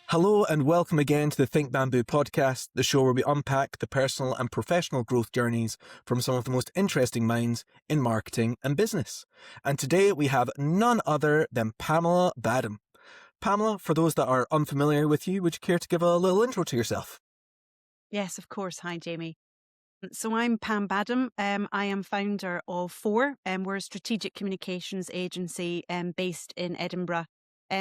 Hello and welcome again to the Think Bamboo podcast, the show where we unpack the personal and professional growth journeys from some of the most interesting minds in marketing and business. And today we have none other than Pamela Badham. Pamela, for those that are unfamiliar with you, would you care to give a little intro to yourself? Yes, of course. Hi, Jamie. So I'm Pam Badham. I am founder of Four. We're a strategic communications agency based in Edinburgh.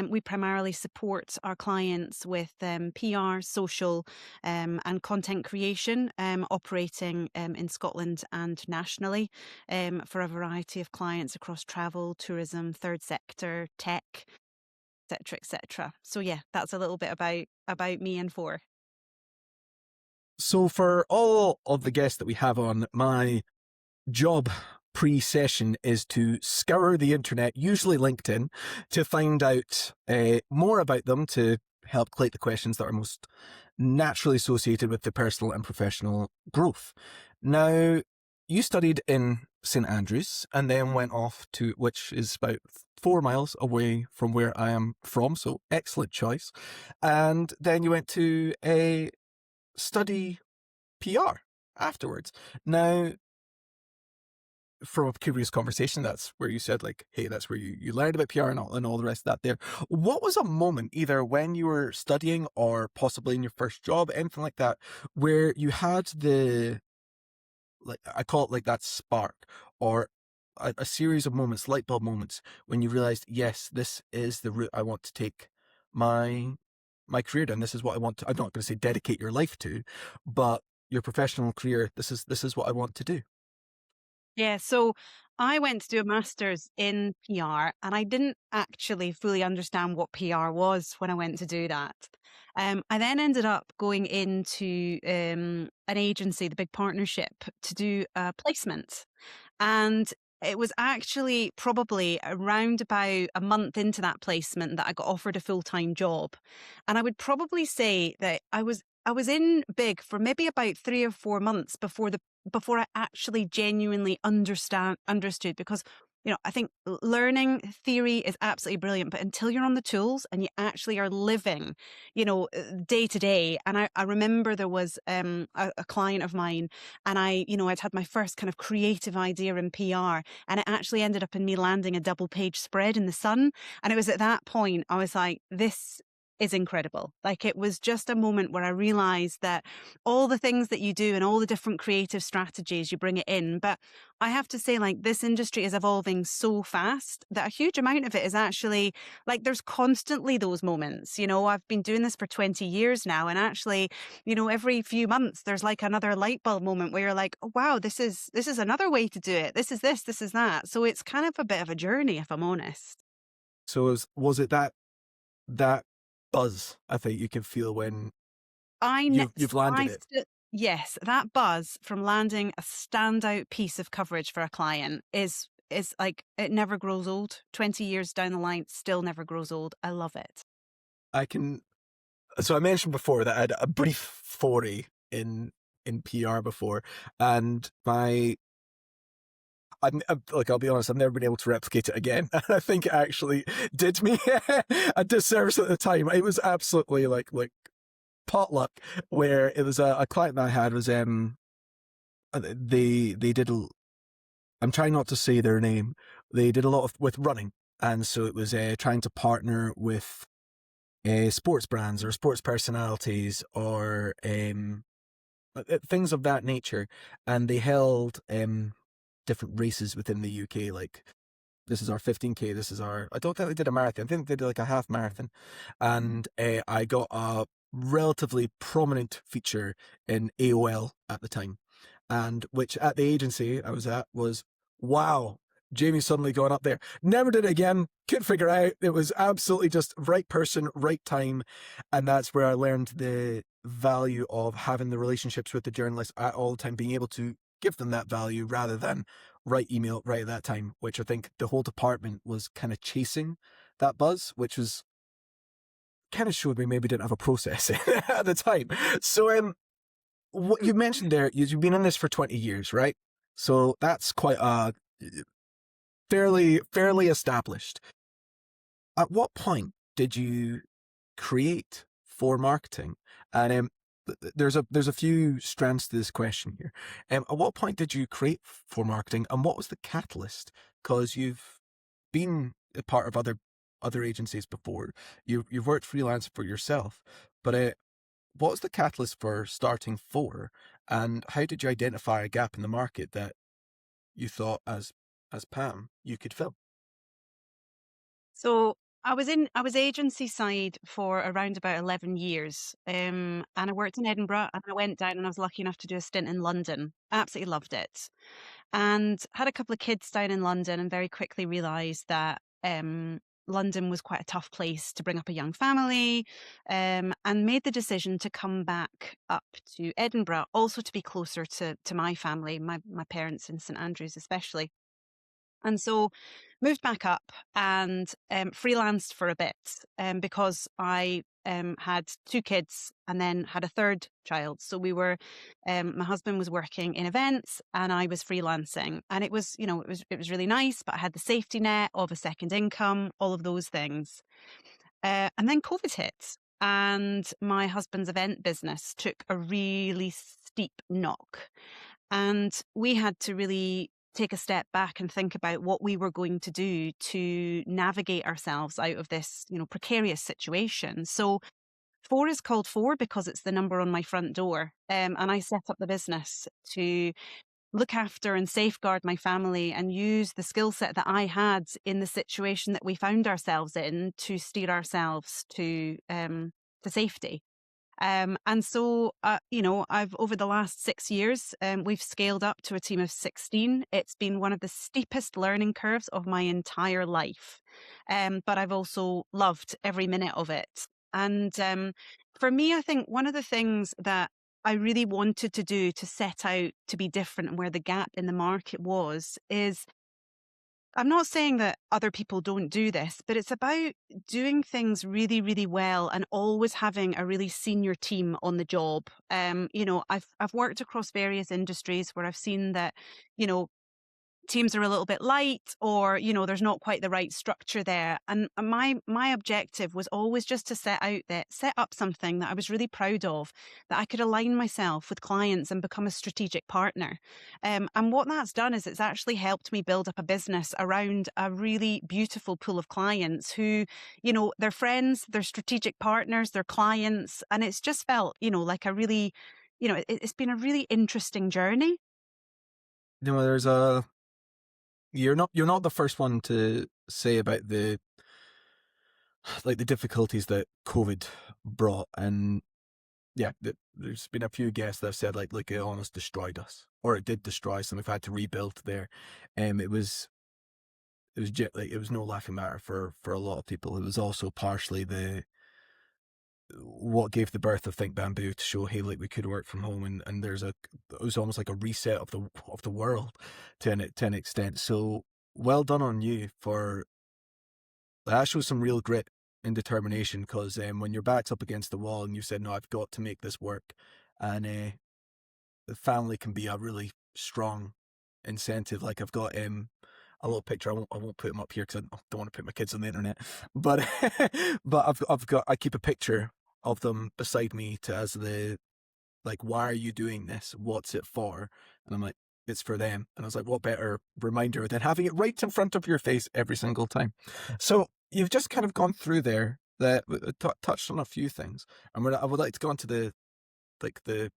We primarily support our clients with PR, social, and content creation, operating in Scotland and nationally for a variety of clients across travel, tourism, third sector, tech, etc., etc. So yeah, that's a little bit about me and Four. So for all of the guests that we have on, my job pre-session is to scour the internet, usually LinkedIn, to find out more about them to help collate the questions that are most naturally associated with the personal and professional growth. Now, you studied in St Andrews and then went off to, which is about 4 miles away from where I am from, so excellent choice. And then you went to study PR afterwards. Now, from a previous conversation, that's where you said, like, hey, that's where you learned about PR and all the rest of that there. What was a moment, either when you were studying or possibly in your first job, anything like that, where you had like, I call it like that spark, or a series of moments, light bulb moments, when you realized, yes, this is the route I want to take my career down. This is what I want to, I'm not going to say dedicate your life to, but your professional career, this is what I want to do. Yeah, so I went to do a master's in PR and I didn't actually fully understand what PR was when I went to do that. I then ended up going into an agency, the big partnership, to do a placement. And it was actually probably around about a month into that placement that I got offered a full-time job. And I would probably say that I was in big for maybe about 3 or 4 months before I actually genuinely understood, because I think learning theory is absolutely brilliant, but until you're on the tools and you actually are living, day to day. And I remember there was a client of mine, and I'd had my first kind of creative idea in PR, and it actually ended up in me landing a double page spread in the Sun. And it was at that point I was like, this is incredible. Like, it was just a moment where I realized that all the things that you do and all the different creative strategies, you bring it in. But I have to say, like, this industry is evolving so fast that a huge amount of it is actually like, there's constantly those moments. I've been doing this for 20 years now, and actually, every few months there's like another light bulb moment where you're like, oh wow, this is another way to do it. This is that. So it's kind of a bit of a journey, if I'm honest. So was it that buzz I think you can feel when I ne you've I landed it? st Yes, that buzz from landing a standout piece of coverage for a client is like, it never grows old. 20 years down the line, still never grows old. I love it. I can. So I mentioned before that I had a brief foray in PR before, and like, I'll be honest, I've never been able to replicate it again. And I think it actually did me a disservice at the time. It was absolutely like potluck, where it was a client that I had was they did I'm trying not to say their name. They did a lot with running, and so it was trying to partner with sports brands or sports personalities or things of that nature, and they held different races within the UK. Like, this is our 15K. This is our. I don't think they did a marathon. I think they did like a half marathon, and I got a relatively prominent feature in AOL at the time, and which at the agency I was at was, wow, Jamie's suddenly gone up there. Never did it again. Couldn't figure out. It was absolutely just right person, right time, and that's where I learned the value of having the relationships with the journalists at all the time, being able to give them that value rather than write email right at that time, which I think the whole department was kind of chasing that buzz, which was kind of showed we maybe didn't have a process at the time. So what you mentioned there, you've been in this for 20 years, right? So that's quite fairly established. At what point did you create for marketing. And there's a few strands to this question here. At what point did you create for marketing, and what was the catalyst? Because you've been a part of other agencies before. You've worked freelance for yourself, but what was the catalyst for starting for, and how did you identify a gap in the market that you thought as Pam you could fill? So I was agency side for around about 11 years. And I worked in Edinburgh, and I went down and I was lucky enough to do a stint in London. Absolutely loved it. And had a couple of kids down in London and very quickly realized that London was quite a tough place to bring up a young family, and made the decision to come back up to Edinburgh, also to be closer to my family, my parents in St Andrews especially. And so moved back up and freelanced for a bit, because I had two kids and then had a third child. So we were, my husband was working in events and I was freelancing, and it was, it was really nice. But I had the safety net of a second income, all of those things. And then COVID hit, and my husband's event business took a really steep knock. And we had to really take a step back and think about what we were going to do to navigate ourselves out of this, precarious situation. So four is called four because it's the number on my front door. And I set up the business to look after and safeguard my family and use the skill set that I had in the situation that we found ourselves in to steer ourselves to safety. And so, I've over the last 6 years, we've scaled up to a team of 16. It's been one of the steepest learning curves of my entire life. But I've also loved every minute of it. And for me, I think one of the things that I really wanted to do to set out to be different and where the gap in the market was is, I'm not saying that other people don't do this, but it's about doing things really, really well and always having a really senior team on the job. I've worked across various industries where I've seen that, you know, teams are a little bit light, or there's not quite the right structure there. And my objective was always just to set up something that I was really proud of, that I could align myself with clients and become a strategic partner. And what that's done is it's actually helped me build up a business around a really beautiful pool of clients who, they're friends, they're strategic partners, they're clients, and it's just felt, like a really, it's been a really interesting journey. There's a you're not the first one to say about the difficulties that COVID brought, and yeah, there's been a few guests that have said like it almost destroyed us, or it did destroy us, and we've had to rebuild there. It was no laughing matter for a lot of people. It was also partially the what gave the birth of Think Bamboo, to show, hey, like, we could work from home, and it was almost like a reset of the world to an extent. So well done on you for that. Shows some real grit and determination, because when your back's up against the wall and you said, no, I've got to make this work, and the family can be a really strong incentive. Like, I've got a little picture. I won't put them up here because I don't want to put my kids on the internet. But but I keep a picture of them beside me to as the, like, why are you doing this? What's it for? And I'm like, it's for them. And I was like, what better reminder than having it right in front of your face every single time? So you've just kind of gone through there that touched on a few things, and I would like to go into the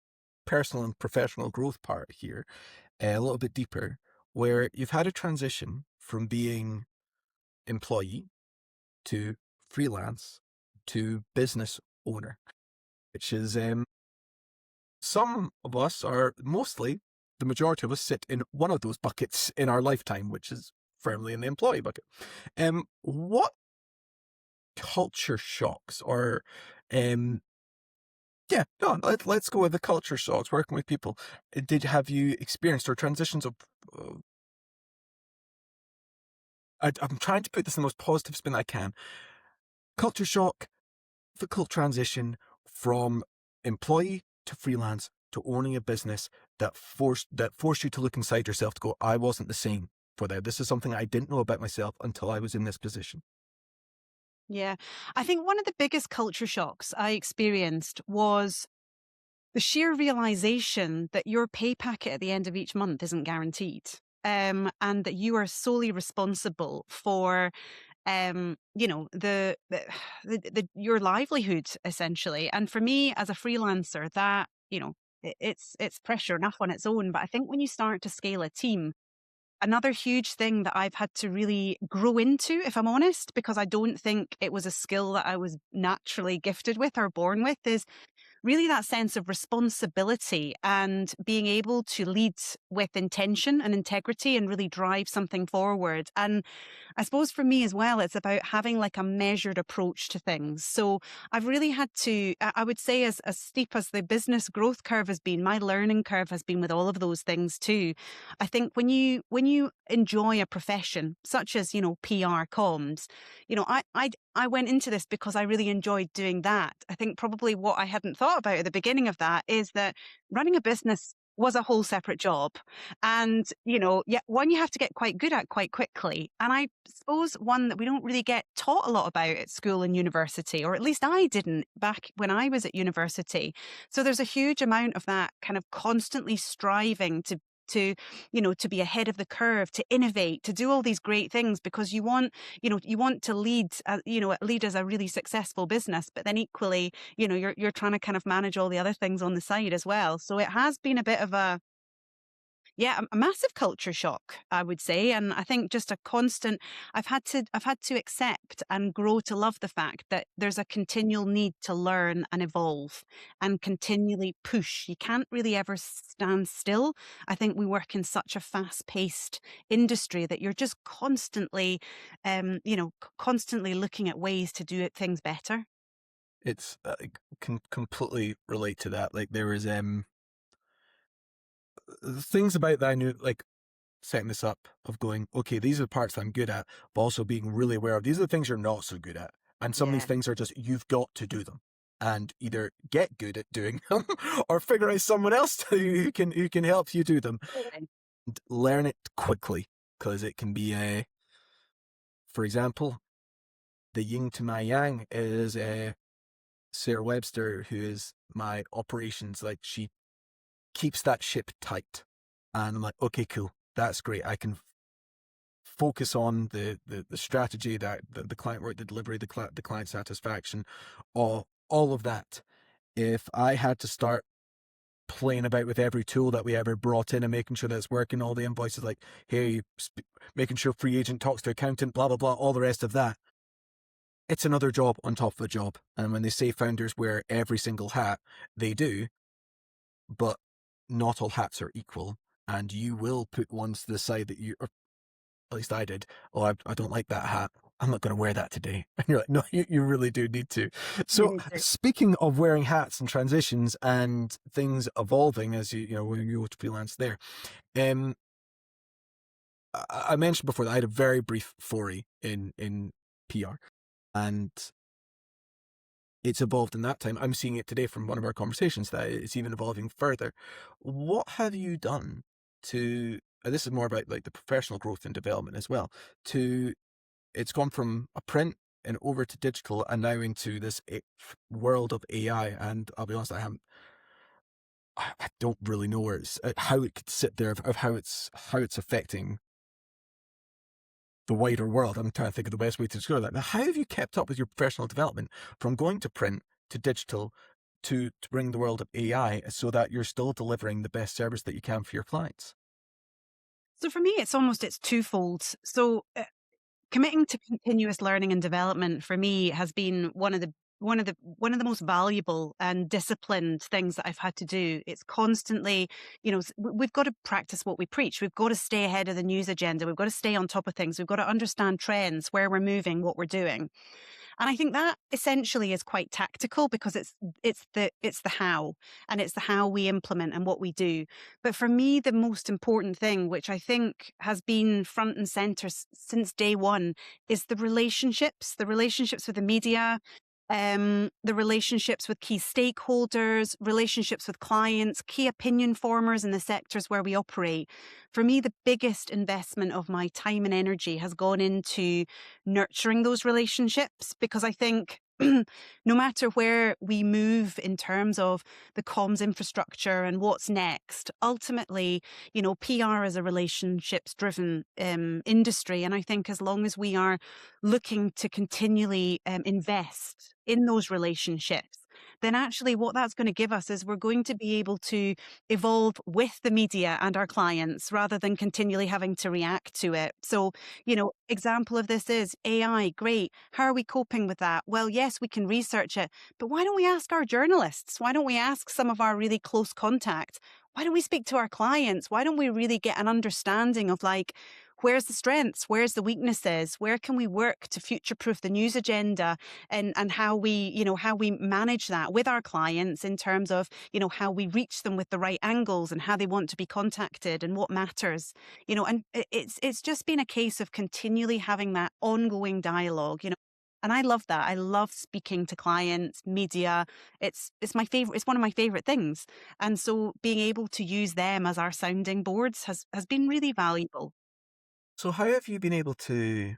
personal and professional growth part here, a little bit deeper, where you've had a transition from being employee to freelance to business owner, which is some of us are mostly the majority of us sit in one of those buckets in our lifetime, which is firmly in the employee bucket. What culture shocks, or yeah, no, let's go with the culture shocks, working with people. Have you experienced, or transitions of I'm trying to put this in the most positive spin I can. Culture shock, difficult transition from employee to freelance to owning a business that forced you to look inside yourself to go, I wasn't the same for that. This is something I didn't know about myself until I was in this position. Yeah. I think one of the biggest culture shocks I experienced was the sheer realization that your pay packet at the end of each month isn't guaranteed. And that you are solely responsible for your livelihood essentially. And for me as a freelancer, that, it's pressure enough on its own. But I think when you start to scale a team, another huge thing that I've had to really grow into, if I'm honest, because I don't think it was a skill that I was naturally gifted with or born with, is really that sense of responsibility and being able to lead with intention and integrity and really drive something forward. And I suppose for me as well, it's about having like a measured approach to things. So I've really had to, I would say, as steep as the business growth curve has been, my learning curve has been with all of those things too. I think when you enjoy a profession such as, PR comms, I went into this because I really enjoyed doing that. I think probably what I hadn't thought about at the beginning of that is that running a business was a whole separate job. And, yeah, one you have to get quite good at quite quickly. And I suppose one that we don't really get taught a lot about at school and university, or at least I didn't back when I was at university. So there's a huge amount of that kind of constantly striving to be ahead of the curve, to innovate, to do all these great things because you want to lead as a really successful business, but then equally, you're trying to kind of manage all the other things on the side as well. So it has been a bit of a massive culture shock, I would say. And I think just a constant, I've had to accept and grow to love the fact that there's a continual need to learn and evolve and continually push. You can't really ever stand still. I think we work in such a fast paced industry that you're just constantly looking at ways to do things better. It's can completely relate to that. Like there is things about that I knew, like setting this up of going, okay, these are the parts that I'm good at, but also being really aware of these are the things you're not so good at. And some of these Yeah. things are just, you've got to do them and either get good at doing them or figure out someone else who can help you do them. And learn it quickly because it can be for example, the yin to my yang is Sarah Webster, who is my operations, like she keeps that ship tight. And I'm like, okay, cool. That's great. I can focus on the strategy, that the client work, the delivery, the client satisfaction, all of that. If I had to start playing about with every tool that we ever brought in and making sure that it's working, all the invoices, like, hey, making sure free agent talks to accountant, blah, blah, blah, all the rest of that, it's another job on top of a job. And when they say founders wear every single hat, they do, but not all hats are equal. And you will put ones to the side that you, or at least I did. Oh, I don't like that hat. I'm not going to wear that today. And you're like, no, you really do need to. You So need to. speaking of wearing hats and transitions and things evolving as when you go to freelance there, um, I mentioned before that I had a very brief foray in PR, and it's evolved in that time. I'm seeing it today from one of our conversations that it's even evolving further. What have you done to, this is more about like the professional growth and development as well, to, it's gone from a print and over to digital and now into this world of AI. And I'll be honest, I don't really know where it's, how it could sit there, of how it's affecting the wider world. I'm trying to think of the best way to describe that. Now, how have you kept up with your professional development from going to print to digital to bring the world of AI so that you're still delivering the best service that you can for your clients? So for me, it's twofold. So committing to continuous learning and development for me has been one of the most valuable and disciplined things that I've had to do. It's constantly, we've got to practice what we preach. We've got to stay ahead of the news agenda. We've got to stay on top of things. We've got to understand trends, where we're moving, what we're doing. And I think that essentially is quite tactical because it's the how, and it's the how we implement and what we do. But for me, the most important thing, which I think has been front and center since day one, is the relationships with the media, the relationships with key stakeholders, relationships with clients, key opinion formers in the sectors where we operate. For me, the biggest investment of my time and energy has gone into nurturing those relationships, because I think no matter where we move in terms of the comms infrastructure and what's next, ultimately, PR is a relationships driven industry. And I think as long as we are looking to continually invest in those relationships, then actually what that's going to give us is we're going to be able to evolve with the media and our clients rather than continually having to react to it. So, example of this is AI. Great. How are we coping with that? Well, yes, we can research it, but why don't we ask our journalists? Why don't we ask some of our really close contacts? Why don't we speak to our clients? Why don't we really get an understanding of like, where's the strengths? Where's the weaknesses? Where can we work to future-proof the news agenda, and how we manage that with our clients in terms of, how we reach them with the right angles and how they want to be contacted and what matters. And it's just been a case of continually having that ongoing dialogue. And I love that. I love speaking to clients, media. It's my favorite. It's one of my favorite things. And so being able to use them as our sounding boards has been really valuable. So how have you been able to,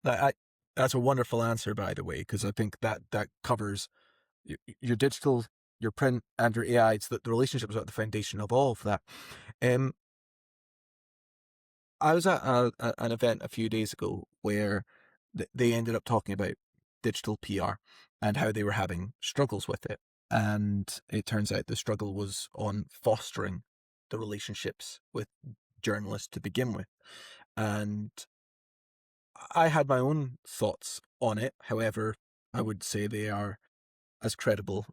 that's a wonderful answer, by the way, because I think that covers your digital, your print, and your AI. It's that the relationships are at the foundation of all of that. Um, I was at an event a few days ago where they ended up talking about digital PR and how they were having struggles with it. And it turns out the struggle was on fostering the relationships with journalists to begin with. And I had my own thoughts on it. However, I would say they are as credible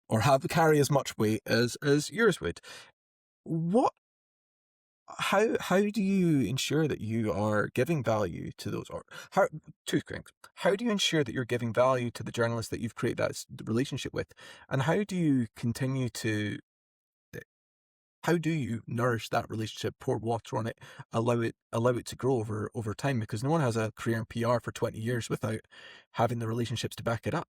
or carry as much weight as yours would. What how do you ensure that you are giving value to those, or how two things? How do you ensure that you're giving value to the journalists that you've created that relationship with? And how do you continue to how do you nourish that relationship, pour water on it, allow it to grow over time? Because no one has a career in PR for 20 years without having the relationships to back it up.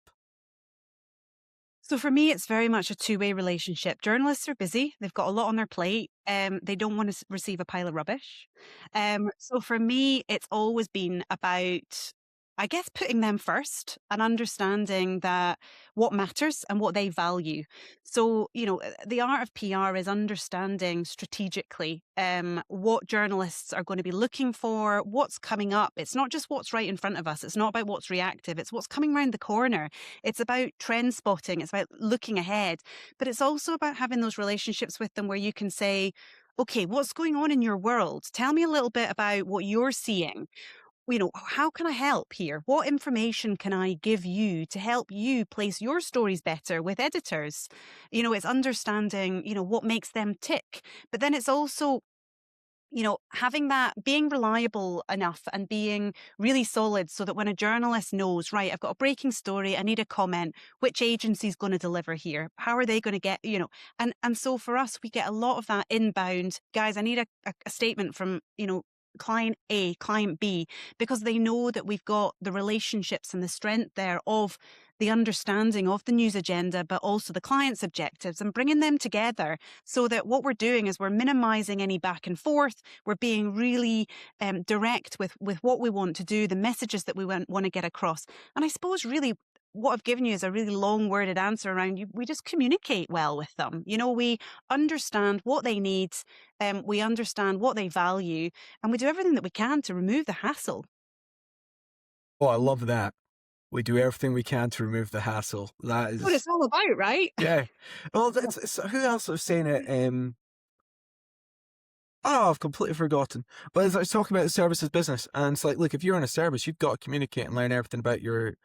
So for me, it's very much a two-way relationship. Journalists are busy. They've got a lot on their plate. They don't want to receive a pile of rubbish. So for me, it's always been about, I guess, putting them first and understanding that what matters and what they value. So, the art of PR is understanding strategically what journalists are going to be looking for, what's coming up. It's not just what's right in front of us. It's not about what's reactive. It's what's coming around the corner. It's about trend spotting. It's about looking ahead. But it's also about having those relationships with them where you can say, okay, what's going on in your world? Tell me a little bit about what you're seeing. How can I help here? What information can I give you to help you place your stories better with editors? It's understanding, what makes them tick. But then it's also having that, being reliable enough and being really solid so that when a journalist knows, right, I've got a breaking story, I need a comment, which agency's going to deliver here? How are they going to get, and so for us, we get a lot of that inbound, guys, I need a statement from, client A, client B, because they know that we've got the relationships and the strength there of the understanding of the news agenda, but also the client's objectives, and bringing them together so that what we're doing is we're minimizing any back and forth. We're being really direct with what we want to do, the messages that we want to get across. And I suppose really what I've given you is a really long worded answer around you. We just communicate well with them. We understand what they need, we understand what they value, and we do everything that we can to remove the hassle. Oh, I love that. We do everything we can to remove the hassle. That What is, it's all about, right? yeah. Well, who else was saying it? Oh, I've completely forgotten. But as I was talking about the services business, and it's like, look, if you're in a service, you've got to communicate and learn everything about your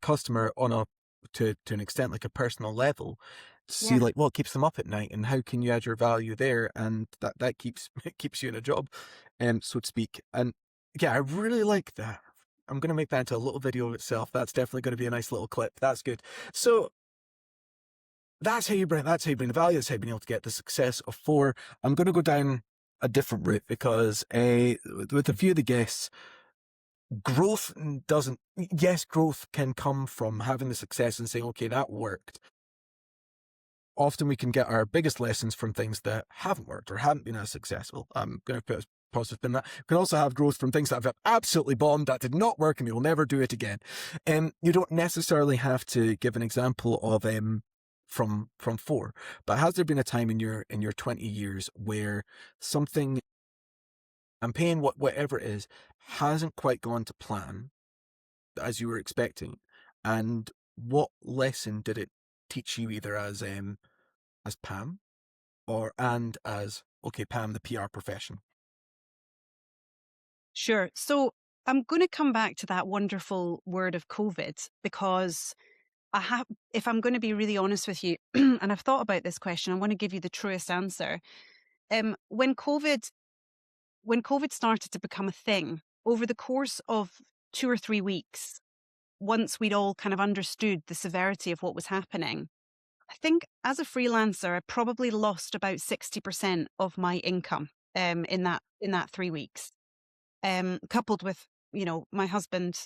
customer on a to an extent, like a personal level. See Yeah. like what keeps them up at night and how can you add your value there, and that keeps it keeps you in a job, so to speak. And yeah, I really like that. I'm gonna make that into a little video itself. That's definitely gonna be a nice little clip. That's good. So that's how you bring the value. That's how you've been able to get the success of four. I'm going to go down a different route because with a few of the guests, growth doesn't, yes, growth can come from having the success and saying, okay, that worked. Often we can get our biggest lessons from things that haven't worked or haven't been as successful. I'm going to put a positive spin on that. We can also have growth from things that have absolutely bombed, that did not work, and we will never do it again. You don't necessarily have to give an example of from 4, but has there been a time in your 20 years where something, campaign, whatever it is, hasn't quite gone to plan as you were expecting, and what lesson did it teach you, either as Pam, or and as, okay, Pam, the PR profession? Sure. So I'm going to come back to that wonderful word of COVID because I have, if I'm going to be really honest with you, and I've thought about this question, I want to give you the truest answer. Um, when COVID, when COVID started to become a thing over the course of 2 or 3 weeks, once we'd all kind of understood the severity of what was happening, I think as a freelancer, I probably lost about 60% of my income in that 3 weeks, coupled with my husband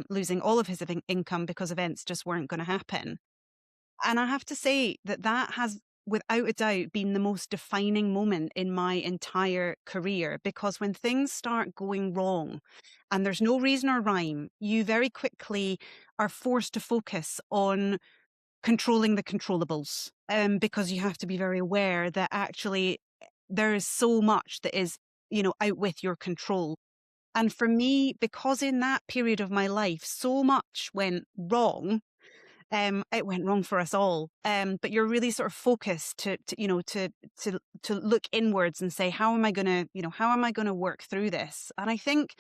losing all of his income because events just weren't going to happen. And I have to say that that has, without a doubt, been the most defining moment in my entire career, because when things start going wrong and there's no reason or rhyme, you very quickly are forced to focus on controlling the controllables, because you have to be very aware that actually there is so much that is, out with your control. And for me, because in that period of my life, so much went wrong, it went wrong for us all. But you're really sort of focused to look inwards and say, how am I going to, how am I going to work through this? And I think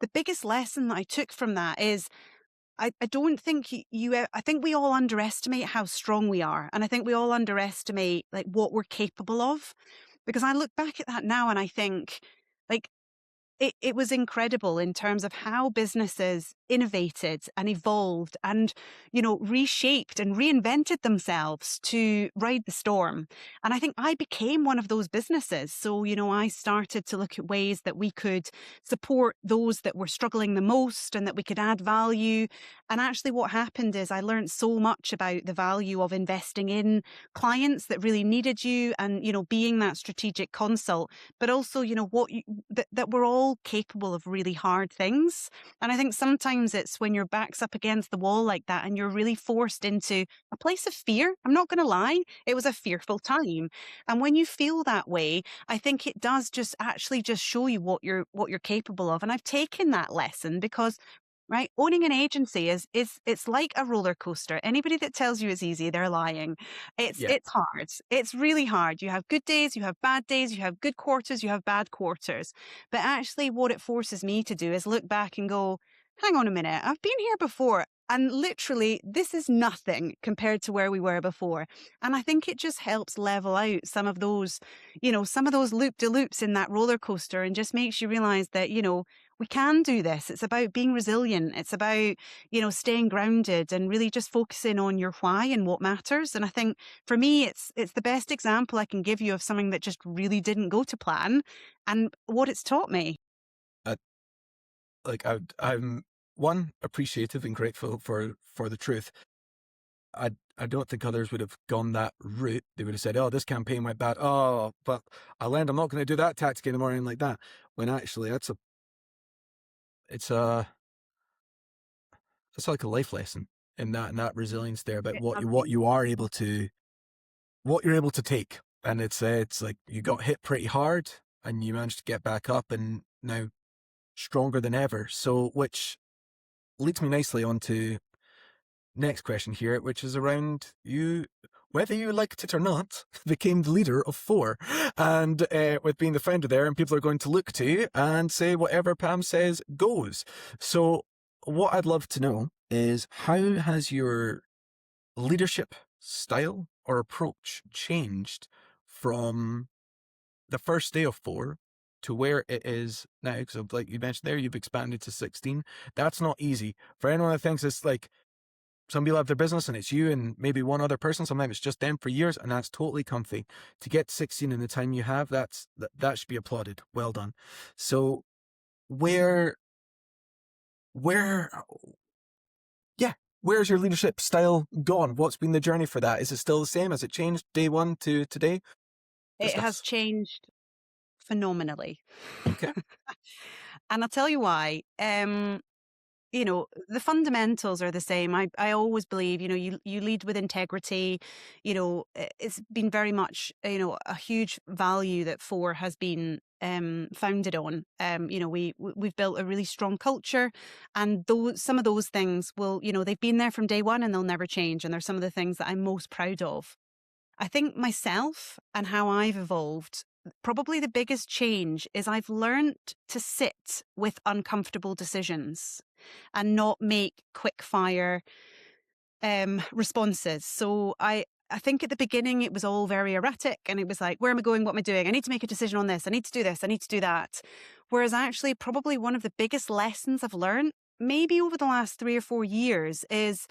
the biggest lesson that I took from that is I don't think I think we all underestimate how strong we are. And I think we all underestimate like what we're capable of. Because I look back at that now and I think, like, it was incredible in terms of how businesses innovated and evolved and, reshaped and reinvented themselves to ride the storm. And I think I became one of those businesses. So, I started to look at ways that we could support those that were struggling the most and that we could add value. And actually, what happened is I learned so much about the value of investing in clients that really needed you and, being that strategic consult, but also, that we're all capable of really hard things. And I think sometimes it's when your back's up against the wall like that and you're really forced into a place of fear. I'm not going to lie, it was a fearful time. And when you feel that way, I think it does just actually just show you what you're capable of. And I've taken that lesson because, right, owning an agency is it's like a roller coaster. Anybody that tells you it's easy, they're lying. Yeah. It's hard. It's really hard. You have good days, you have bad days, you have good quarters, you have bad quarters. But actually what it forces me to do is look back and go, hang on a minute, I've been here before. And literally, this is nothing compared to where we were before. And I think it just helps level out some of those loop de loops in that roller coaster and just makes you realize that, we can do this. It's about being resilient. It's about, staying grounded and really just focusing on your why and what matters. And I think for me, it's the best example I can give you of something that just really didn't go to plan and what it's taught me. I, I'm one, appreciative and grateful for the truth. I don't think others would have gone that route. They would have said, "Oh, this campaign went bad. Oh, but I learned I'm not going to do that tactic anymore," and like that. When actually, it's a it's like a life lesson in that resilience there, about It what has what been. you are able to, what you're able to take. And it's like you got hit pretty hard and you managed to get back up, and now stronger than ever. So, which leads me nicely on to next question here, which is around you, whether you liked it or not, became the leader of 4, and with being the founder there, and people are going to look to you and say whatever Pam says goes. So, what I'd love to know is, how has your leadership style or approach changed from the first day of 4 to where it is now? Because, like you mentioned there, you've expanded to 16. That's not easy for anyone that thinks it's like, some people have their business and it's you and maybe one other person. Sometimes it's just them for years, and that's totally comfy. To get 16 in the time you have, that should be applauded. Well done. So, where where, yeah, where's your leadership style gone? What's been the journey for that? Is it still the same? Has it changed day one to today? It has Discuss. changed phenomenally. Okay. And I'll tell you why. The fundamentals are the same. I always believe, you lead with integrity. It's been very much, a huge value that Four has been founded on. We've built a really strong culture, and some of those things will, they've been there from day one and they'll never change. And they're some of the things that I'm most proud of. I think myself and how I've evolved, probably the biggest change is I've learned to sit with uncomfortable decisions and not make quick fire responses. So I think at the beginning it was all very erratic and it was like, where am I going? What am I doing? I need to make a decision on this. I need to do this. I need to do that. Whereas actually, probably one of the biggest lessons I've learned, maybe over the last 3 or 4 years, is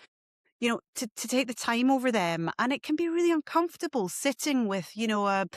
to take the time over them. And it can be really uncomfortable sitting with, a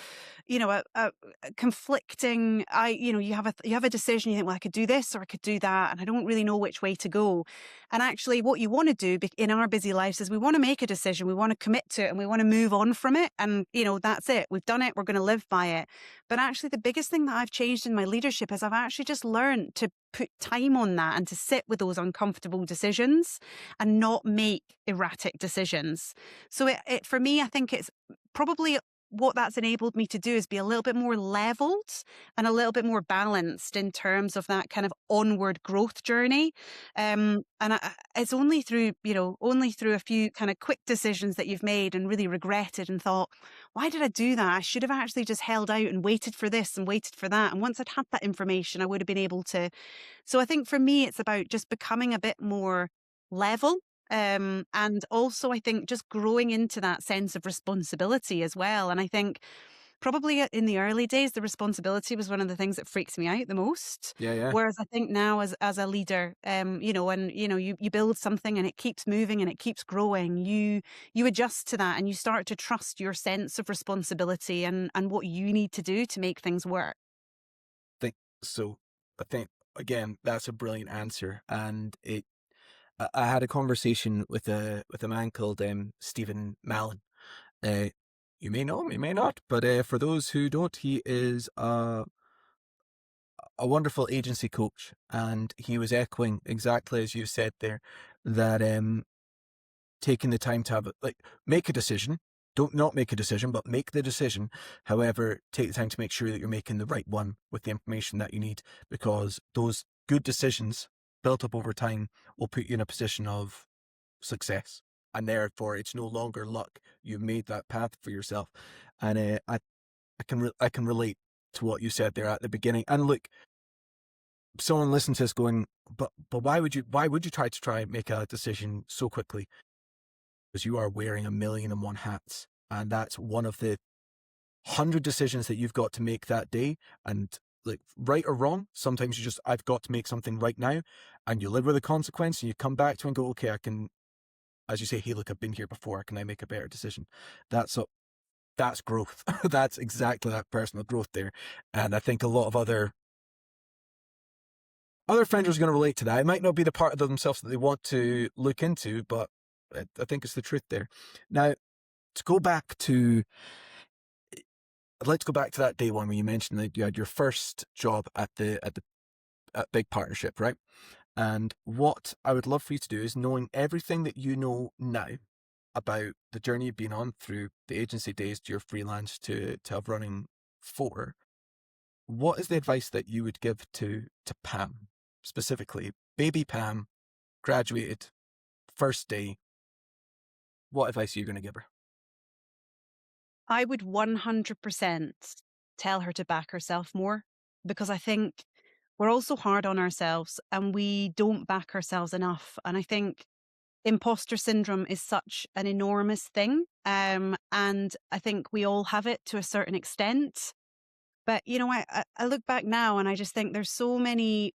conflicting, you have a decision, you think, well, I could do this or I could do that. And I don't really know which way to go. And actually what you want to do in our busy lives is we want to make a decision, we want to commit to it and we want to move on from it. And, that's it. We've done it. We're going to live by it. But actually the biggest thing that I've changed in my leadership is I've actually just learned to put time on that and to sit with those uncomfortable decisions and not make erratic decisions. So for me, I think it's probably what that's enabled me to do is be a little bit more leveled and a little bit more balanced in terms of that kind of onward growth journey. It's only through a few kind of quick decisions that you've made and really regretted and thought, why did I do that? I should have actually just held out and waited for this and waited for that. And once I'd had that information, I would have been able to. So I think for me, it's about just becoming a bit more level. And also, I think just growing into that sense of responsibility as well. And I think probably in the early days, the responsibility was one of the things that freaks me out the most. Yeah, yeah. Whereas I think now, as a leader, you build something and it keeps moving and it keeps growing, you adjust to that and you start to trust your sense of responsibility and what you need to do to make things work. Think so. I think again that's a brilliant answer, and I had a conversation with a man called Stephen Mallon. Uh, you may know him, you may not, but for those who don't, he is a wonderful agency coach, and he was echoing exactly as you said there that taking the time to have make a decision. Don't not make a decision, but make the decision. However, take the time to make sure that you're making the right one with the information that you need, because those good decisions built up over time will put you in a position of success. And therefore, it's no longer luck. You've made that path for yourself. And I can relate to what you said there at the beginning. And look, someone listens to this going, but why would you try and make a decision so quickly? Because you are wearing a million and one hats, and that's one of the 100 decisions that you've got to make that day. And like, right or wrong, sometimes I've got to make something right now, and you live with the consequence, and you come back to and go, okay, I can, as you say, hey, look, I've been here before. Can I make a better decision? That's growth. That's exactly that personal growth there. And I think a lot of other friends are going to relate to that. It might not be the part of themselves that they want to look into, but I think it's the truth there. Now, to go back to, I'd like to go back to that day one where you mentioned that you had your first job at Big Partnership, right? And what I would love for you to do is, knowing everything that you know now about the journey you've been on through the agency days to your freelance to have running Four, what is the advice that you would give to Pam, specifically baby Pam, graduated, first day? What advice are you going to give her? I would 100% tell her to back herself more, because I think we're also hard on ourselves and we don't back ourselves enough. And I think imposter syndrome is such an enormous thing. And I think we all have it to a certain extent. But, I look back now and I just think there's so many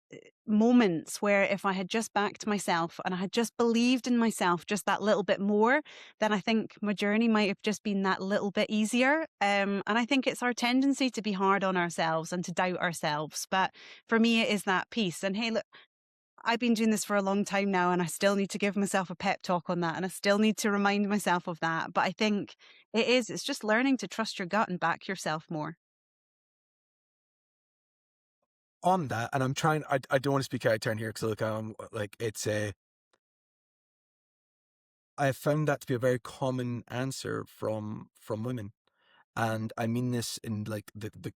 moments where if I had just backed myself and I had just believed in myself just that little bit more, then I think my journey might have just been that little bit easier. And I think it's our tendency to be hard on ourselves and to doubt ourselves. But for me, it is that piece. And hey, look, I've been doing this for a long time now, and I still need to give myself a pep talk on that, and I still need to remind myself of that. But I think it's just learning to trust your gut and back yourself more. On that, and I'm trying, I don't want to speak out of turn here, because look, like, it's a, I have found that to be a very common answer from women. And I mean this in like the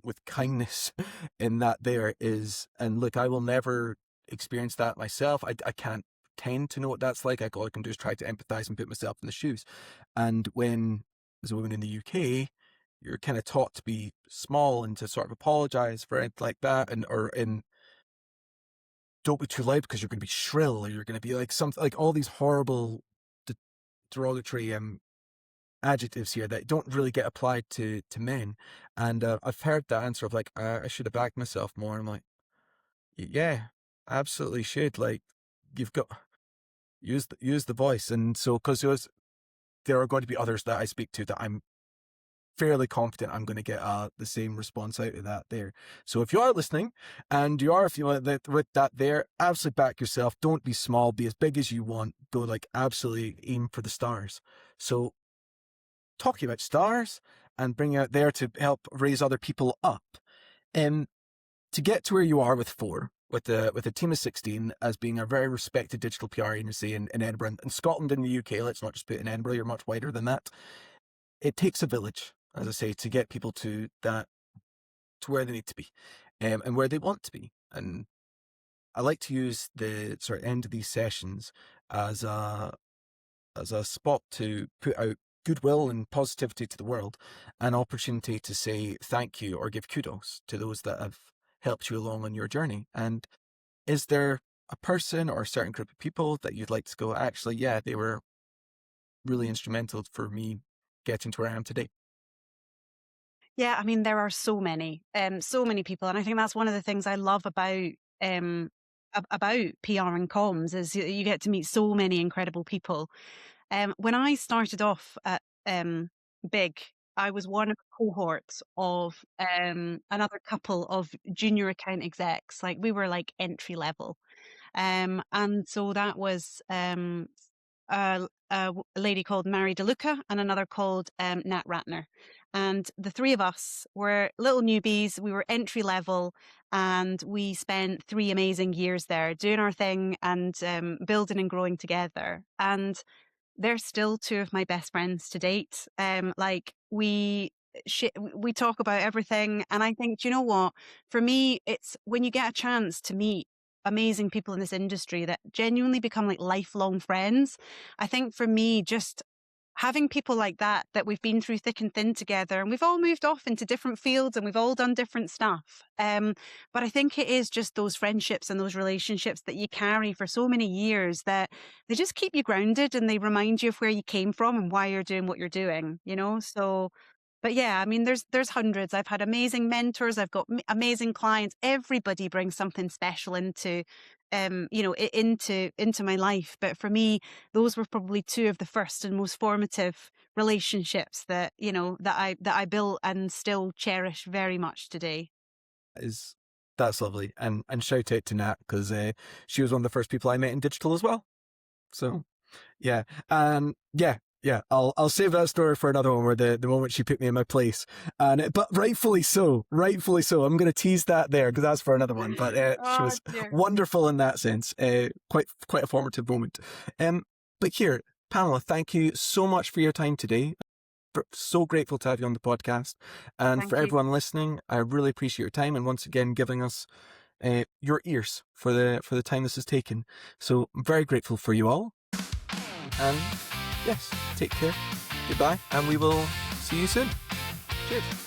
with kindness, in that there is, and look, I will never experience that myself. I can't tend to know what that's like. All I can do is try to empathize and put myself in the shoes. And when, as a woman in the UK, you're kind of taught to be small and to sort of apologize for anything like that, and or in, don't be too loud because you're going to be shrill, or you're going to be like something, like all these horrible derogatory adjectives here that don't really get applied to men. And I've heard that answer of like, I should have backed myself more. I'm like, yeah, absolutely should. Like, you've got, use the voice. And so, because there are going to be others that I speak to that I'm fairly confident I'm going to get the same response out of that there. So if you are listening, and you are feeling that with that there, absolutely back yourself. Don't be small, be as big as you want. Go, like, absolutely aim for the stars. So, talking about stars and bringing out there to help raise other people up, to get to where you are with four, with a team of 16, as being a very respected digital PR agency in Edinburgh and Scotland and the UK. Let's not just put it in Edinburgh, you're much wider than that. It takes a village, as I say, to get people to where they need to be, and where they want to be. And I like to use the sort of end of these sessions as a spot to put out goodwill and positivity to the world, an opportunity to say thank you or give kudos to those that have helped you along on your journey. And is there a person or a certain group of people that you'd like to go, actually, yeah, they were really instrumental for me getting to where I am today? Yeah, I mean, there are so many people, and I think that's one of the things I love um about PR and comms is you get to meet so many incredible people. When I started off at Big, I was one of a cohort of another couple of junior account execs. Like, we were like entry level. And so that was a lady called Mary DeLuca and another called Nat Ratner. And the three of us were little newbies. We were entry level, and we spent 3 amazing years there doing our thing and building and growing together. And they're still two of my best friends to date. Like, we talk about everything, and I think, do you know what? For me, it's when you get a chance to meet amazing people in this industry that genuinely become like lifelong friends. I think for me, just having people like that we've been through thick and thin together, and we've all moved off into different fields and we've all done different stuff. But I think it is just those friendships and those relationships that you carry for so many years that they just keep you grounded, and they remind you of where you came from and why you're doing what you're doing, you know? So, but yeah, I mean, there's hundreds. I've had amazing mentors. I've got amazing clients. Everybody brings something special into, into my life. But for me, those were probably two of the first and most formative relationships that I built and still cherish very much today. Is That's lovely. And shout out to Nat, because she was one of the first people I met in digital as well. So yeah, yeah. I'll save that story for another one, where the moment she put me in my place, and but rightfully so. I'm going to tease that there, because that's for another one. But she Oh was dear. wonderful in that sense. Quite a formative moment. But here, Pamela, thank you so much for your time today. So grateful to have you on the podcast, and for Thank you. everyone listening, I really appreciate your time, and once again giving us your ears for the time this has taken. So I'm very grateful for you all. And yes, take care, goodbye, and we will see you soon. Cheers.